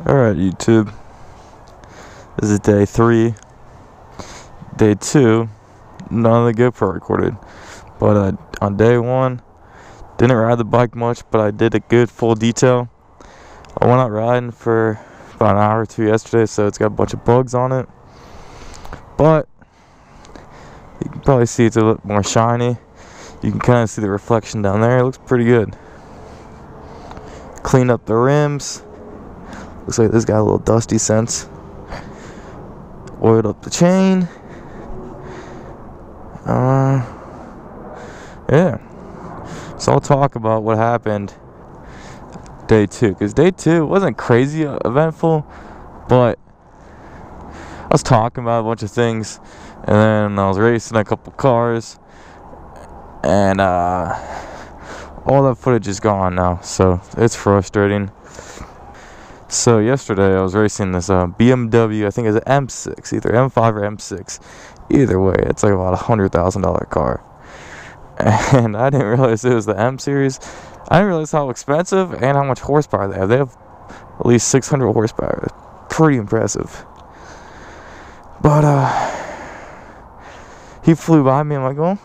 Alright, YouTube. This is day 3. Day 2, none of the GoPro recorded. But on day 1, didn't ride the bike much, but I did a good full detail. I went out riding for about an hour or 2 yesterday, so it's got a bunch of bugs on it. But you can probably see it's a little more shiny. You can kind of see the reflection down there. It looks pretty good. Cleaned up the rims. Looks like this got a little dusty since. Oiled up the chain. Yeah. So I'll talk about what happened day 2, because day 2 wasn't crazy eventful, but I was talking about a bunch of things, and then I was racing a couple cars, and all that footage is gone now, so it's frustrating. So yesterday I was racing this BMW, I think it's an M6, either M5 or M6. Either way, it's like about $100,000 car. And I didn't realize it was the M series. I didn't realize how expensive and how much horsepower they have. They have at least 600 horsepower. It's pretty impressive. But he flew by me. I'm like, well,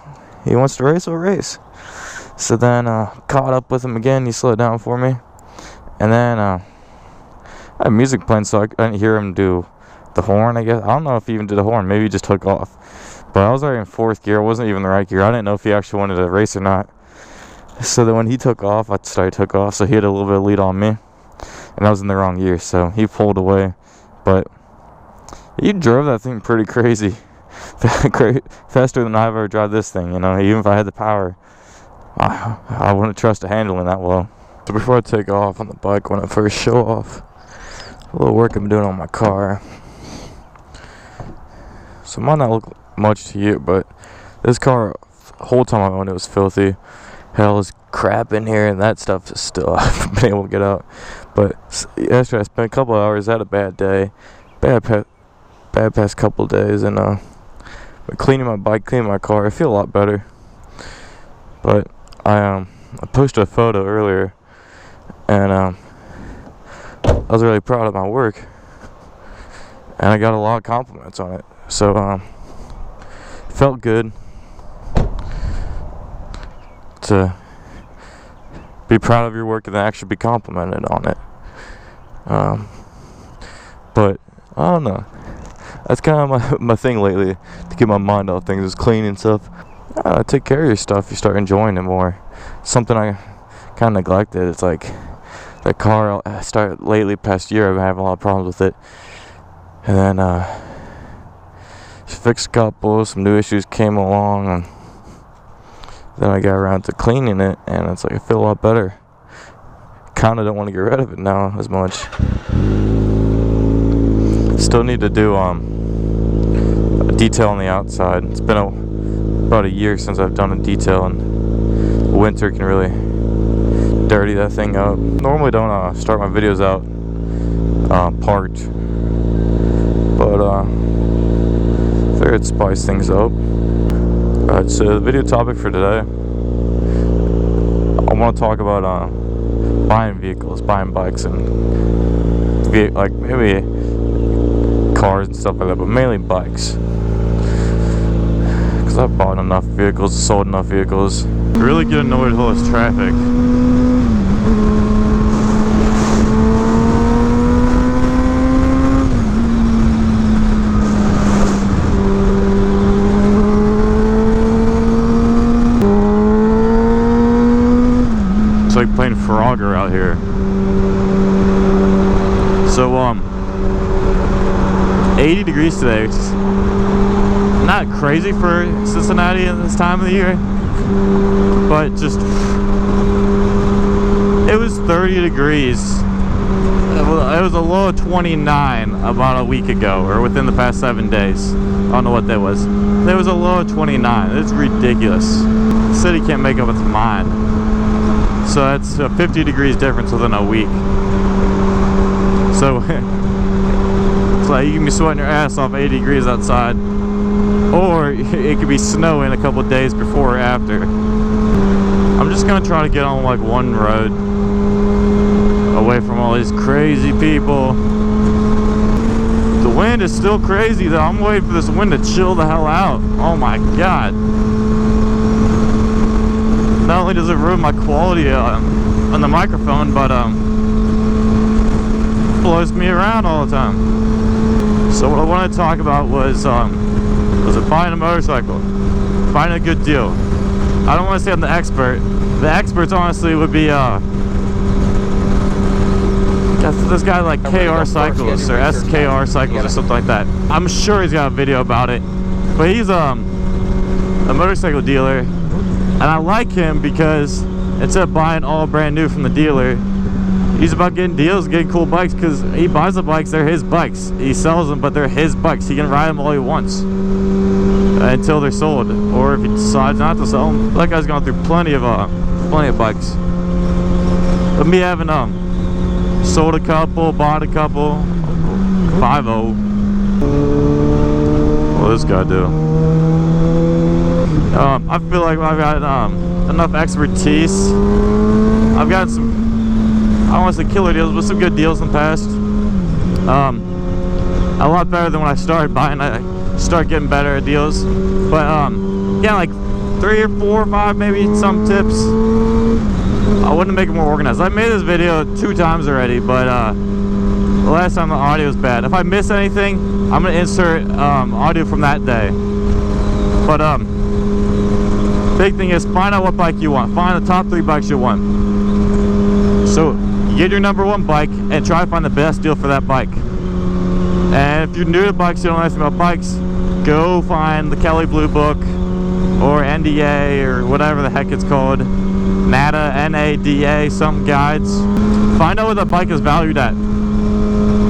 he wants to race, we'll race. So then caught up with him again. He slowed down for me. And then I had music playing, so I didn't hear him do the horn, I guess. I don't know if he even did the horn. Maybe he just took off. But I was already in 4th gear. I wasn't even the right gear. I didn't know if he actually wanted to race or not. So then when he took off, I took off. So he had a little bit of lead on me. And I was in the wrong gear, so he pulled away. But he drove that thing pretty crazy. Faster than I ever drive this thing, you know. Even if I had the power, I wouldn't trust the handling that well. So before I take off on the bike, when I first show off a little work I'm doing on my car. So it might not look much to you, but this car, the whole time I owned it, was filthy. Had all this crap in here, and that stuff is still I haven't been able to get out. But yesterday I spent a couple hours, had a bad day, bad past couple of days, and cleaning my bike, cleaning my car, I feel a lot better. But I posted a photo earlier, and I was really proud of my work, and I got a lot of compliments on it. So felt good to be proud of your work and then actually be complimented on it. But I don't know. That's kind of my thing lately, to get my mind off things, is cleaning stuff. Take care of your stuff. You start enjoying it more. Something I kind of neglected. It's like the car. I started lately, past year, I've been having a lot of problems with it, and then fixed a couple. Some new issues came along, and then I got around to cleaning it, and it's like I feel a lot better. Kind of don't want to get rid of it now as much. Still need to do a detail on the outside. It's been about a year since I've done a detail, and winter can really dirty that thing up. Normally don't start my videos out parked, but figured I'd spice things up. Alright, so the video topic for today, I want to talk about buying vehicles, buying bikes, and like maybe cars and stuff like that, but mainly bikes, because I've bought enough vehicles, sold enough vehicles. I really get annoyed with all this traffic. It's like playing Frogger out here. So 80 degrees today, which is not crazy for Cincinnati at this time of the year, but just, it was 30 degrees. It was a low of 29 about a week ago, or within the past 7 days. I don't know what that was. There was a low of 29. It's ridiculous. The city can't make up its mind. So that's a 50 degrees difference within a week. So it's like you can be sweating your ass off 80 degrees outside, or it could be snowing a couple days before or after. I'm just gonna try to get on like one road away away from all these crazy people. The wind is still crazy though. I'm waiting for this wind to chill the hell out. Oh my god. Not only does it ruin my quality on the microphone, but blows me around all the time. So what I wanted to talk about was it buying a motorcycle, finding a good deal. I don't want to say I'm the expert. The experts honestly would be this guy like KR Cycles or SKR Cycles or something like that. I'm sure he's got a video about it. But he's a motorcycle dealer, and I like him because instead of buying all brand new from the dealer, he's about getting deals, getting cool bikes, because he buys the bikes, they're his bikes. He sells them, but they're his bikes. He can ride them all he wants until they're sold, or if he decides not to sell them. That guy's gone through plenty of bikes. But me having sold a couple, bought a couple, 5-0. What does this guy do? I feel like I've got enough expertise. I've got some, I don't want to say killer deals, but some good deals in the past. A lot better than when I started buying. I started getting better at deals. But yeah, like 3 or 4 or 5 maybe some tips. I wouldn't make it more organized. I made this video 2 times already, but the last time the audio was bad. If I miss anything, I'm gonna insert audio from that day. But big thing is find out what bike you want. Find the top 3 bikes you want. So get your number 1 bike and try to find the best deal for that bike. And if you're new to bikes, you don't know anything about bikes, go find the Kelly Blue Book or NDA or whatever the heck it's called. NADA, N-A-D-A, some guides. Find out what that bike is valued at,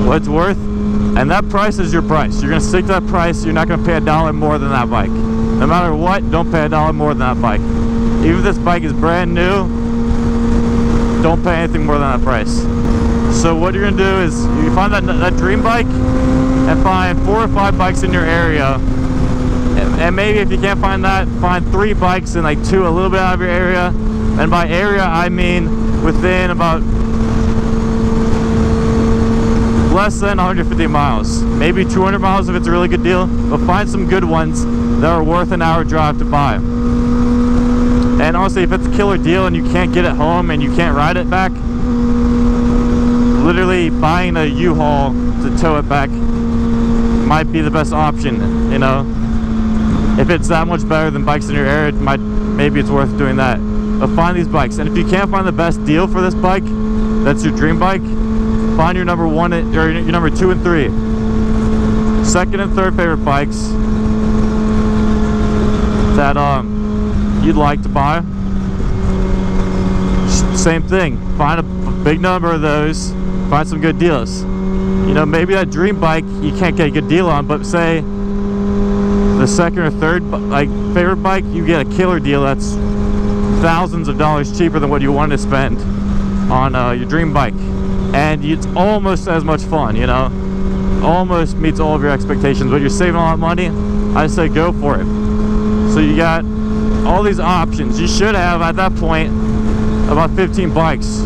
what it's worth, and that price is your price. You're gonna stick to that price. You're not gonna pay $1 more than that bike. No matter what, don't pay $1 more than that bike. Even if this bike is brand new, don't pay anything more than that price. So what you're gonna do is you find that dream bike and find 4 or 5 bikes in your area. And maybe if you can't find that, find 3 bikes and like 2 a little bit out of your area. And by area, I mean within about less than 150 miles. Maybe 200 miles if it's a really good deal. But find some good ones that are worth an hour drive to buy. And honestly, if it's a killer deal and you can't get it home and you can't ride it back, literally buying a U-Haul to tow it back might be the best option, you know. If it's that much better than bikes in your area, maybe it's worth doing that. But find these bikes, and if you can't find the best deal for this bike, that's your dream bike, find your number 1 or your number 2 and 3, 2nd and 3rd favorite bikes that you'd like to buy. Same thing, find a big number of those, find some good deals. You know, maybe that dream bike you can't get a good deal on, but say the 2nd or 3rd like favorite bike, you get a killer deal that's thousands of dollars cheaper than what you wanted to spend on your dream bike, and it's almost as much fun, you know, almost meets all of your expectations, but you're saving a lot of money. I say go for it. So you got all these options. You should have at that point about 15 bikes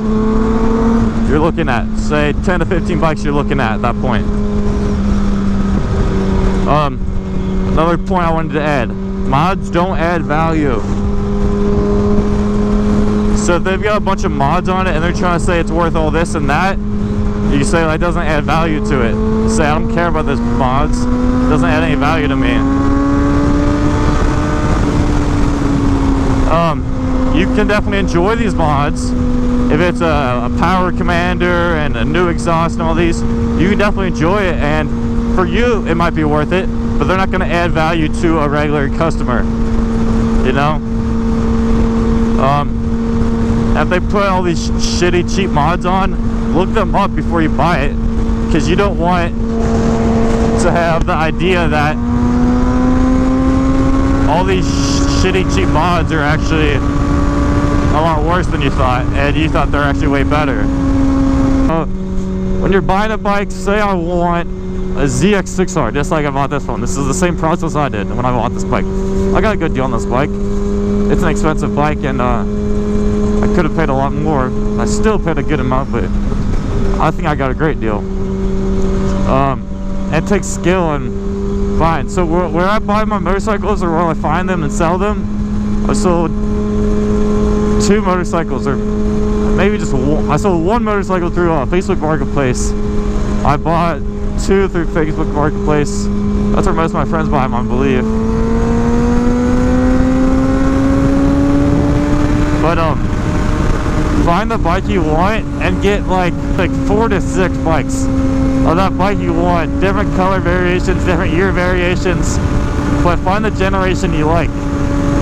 you're looking at. Say 10 to 15 bikes you're looking at that point. Another point I wanted to add, mods don't add value. So if they've got a bunch of mods on it and they're trying to say it's worth all this and that, you say that doesn't add value to it. You say I don't care about this mods, it doesn't add any value to me. You can definitely enjoy these mods. If it's a power commander and a new exhaust and all these, you can definitely enjoy it, and for you it might be worth it, but they're not going to add value to a regular customer, you know. If they put all these shitty cheap mods on, look them up before you buy it, because you don't want to have the idea that all these shitty cheap mods are actually a lot worse than you thought, and you thought they're actually way better. When you're buying a bike, say I want a ZX6R, just like I bought this one. This is the same process I did when I bought this bike. I got a good deal on this bike. It's an expensive bike, and I could have paid a lot more. I still paid a good amount, but I think I got a great deal. It takes skill and buying. So where I buy my motorcycles, or where I find them and sell them, I sold 2 motorcycles, or maybe just one. I sold 1 motorcycle through Facebook Marketplace. I bought 2 through Facebook Marketplace. That's where most of my friends buy them, I believe. But find the bike you want and get like 4 to 6 bikes of that bike you want. Different color variations, different year variations. But find the generation you like.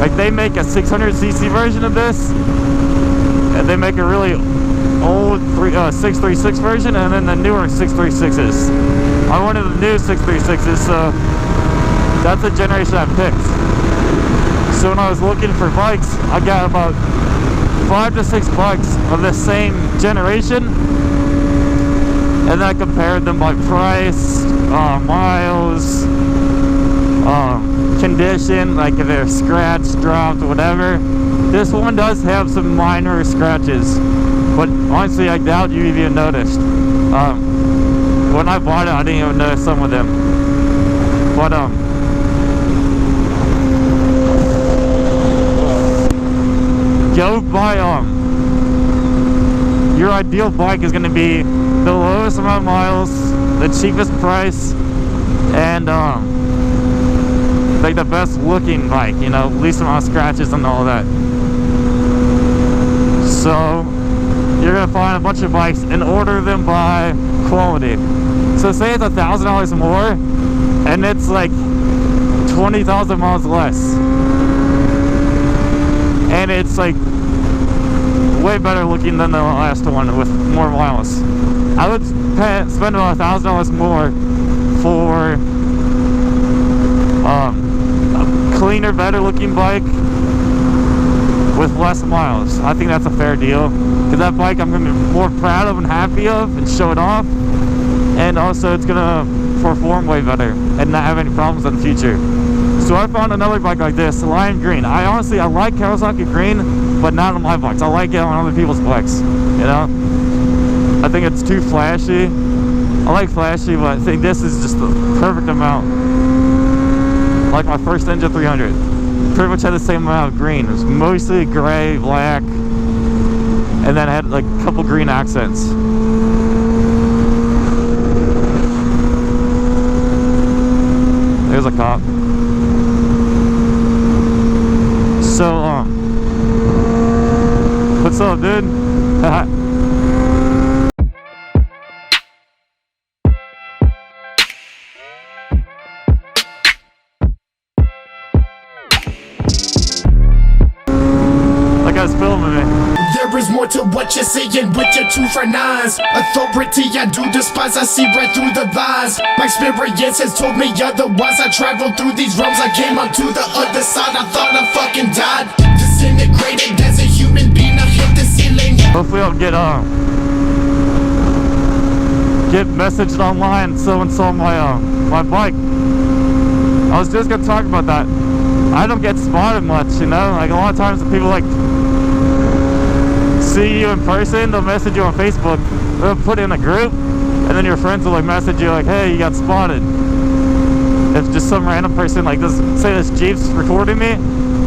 Like they make a 600cc version of this, and they make a really old 636 version, and then the newer 636s. I wanted the new 636s, so that's the generation I picked. So when I was looking for bikes, I got about 5 to 6 bikes of the same generation, and I compared them by price, miles, condition, like if they're scratched, dropped, whatever. This one does have some minor scratches, but honestly I doubt you even noticed. When I bought it, I didn't even notice some of them. But go buy your ideal bike is going to be the lowest amount of miles, the cheapest price, and like the best looking bike, you know, least amount of scratches and all that. So you're gonna find a bunch of bikes and order them by quality. So say it's $1,000 more and it's like 20,000 miles less, and it's like way better looking than the last one with more miles. I would spend about $1,000 more for a cleaner, better looking bike with less miles. I think that's a fair deal, because that bike I'm going to be more proud of and happy of and show it off, and also it's going to perform way better and not have any problems in the future. So I found another bike like this, lime green. I like Kawasaki green, but not on my bikes. I like it on other people's bikes, you know? I think it's too flashy. I like flashy, but I think this is just the perfect amount. Like my first Ninja 300. Pretty much had the same amount of green. It was mostly gray, black, and then it had like a couple green accents. There's a cop. So, what's up, dude? That guy's filming me. There is more to what you're saying with your 2 front eyes. Authority I do despise, I see right through the lies. My experience has told me otherwise. I traveled through these realms, I came onto the other side. I thought I fucking died, disintegrated as a human being. I hit the ceiling. Hopefully I'll get messaged online. Someone saw my bike. I was just gonna talk about that. I don't get spotted much, you know? Like a lot of times people like see you in person, they'll message you on Facebook, they'll put it in a group, and then your friends will like message you like, hey, you got spotted. If just some random person like this, say this Jeep's recording me,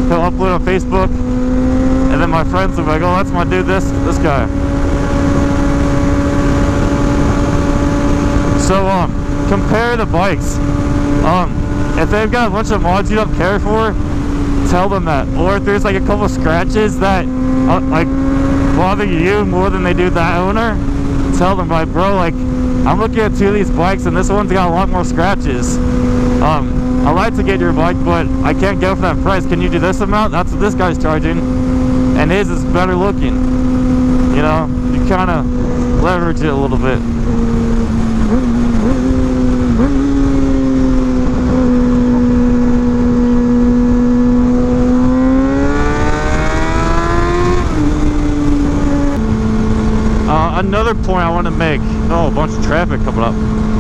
he'll upload on Facebook, and then my friends will be like, oh, that's my dude, this guy. So compare the bikes. If they've got a bunch of mods you don't care for, tell them that. Or if there's like a couple scratches that like bother you more than they do that owner, tell them, like, bro, like, I'm looking at 2 of these bikes and this one's got a lot more scratches. I'd like to get your bike, but I can't go for that price. Can you do this amount? That's what this guy's charging, and his is better looking. You know, you kind of leverage it a little bit. Another point I want to make. Oh, a bunch of traffic coming up.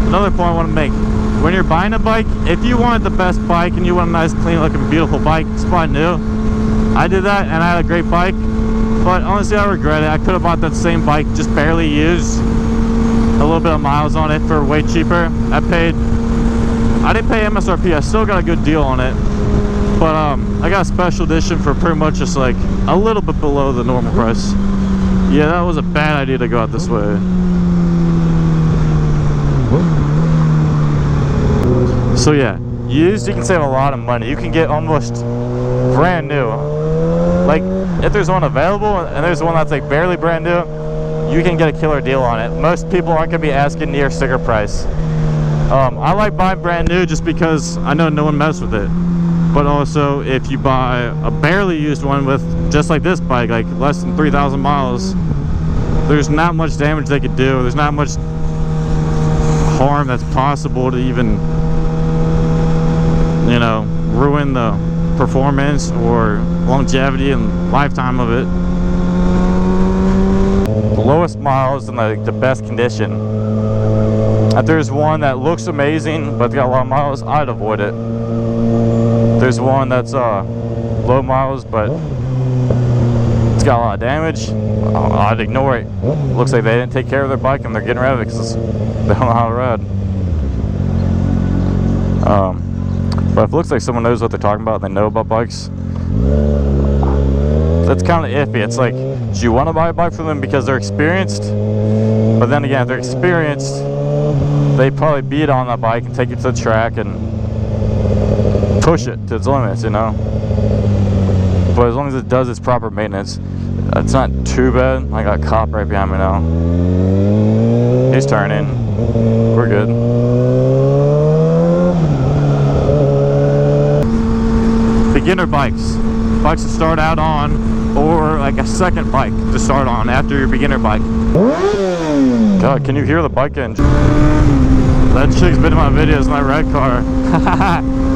Another point I want to make. When you're buying a bike, if you wanted the best bike and you want a nice, clean looking, beautiful bike, just buy new. I did that and I had a great bike, but honestly I regret it. I could have bought that same bike just barely used a little bit of miles on it for way cheaper. I didn't pay MSRP. I still got a good deal on it, but I got a special edition for pretty much just like a little bit below the normal price. Yeah, that was a bad idea to go out this way. So yeah, used, you can save a lot of money. You can get almost brand new. Like, if there's one available and there's one that's like barely brand new, you can get a killer deal on it. Most people aren't gonna be asking near sticker price. I like buying brand new just because I know no one messes with it. But also, if you buy a barely used one with just like this bike, like less than 3,000 miles, there's not much damage they could do. There's not much harm that's possible to even, you know, ruin the performance or longevity and lifetime of it. The lowest miles and the best condition. If there's one that looks amazing but got a lot of miles, I'd avoid it. There's one that's low miles but it's got a lot of damage, I'd ignore it. Looks like they didn't take care of their bike and they're getting rid of it because they don't know how to ride. But if it looks like someone knows what they're talking about and they know about bikes, that's kind of iffy. It's like, do you want to buy a bike from them because they're experienced? But then again, if they're experienced, they probably beat on that bike and take it to the track and push it to its limits, you know? But as long as it does its proper maintenance, it's not too bad. I got a cop right behind me now. He's turning. We're good. Beginner bikes. Bikes to start out on, or like a second bike to start on after your beginner bike. God, can you hear the bike engine? That chick's been in my videos in that red car.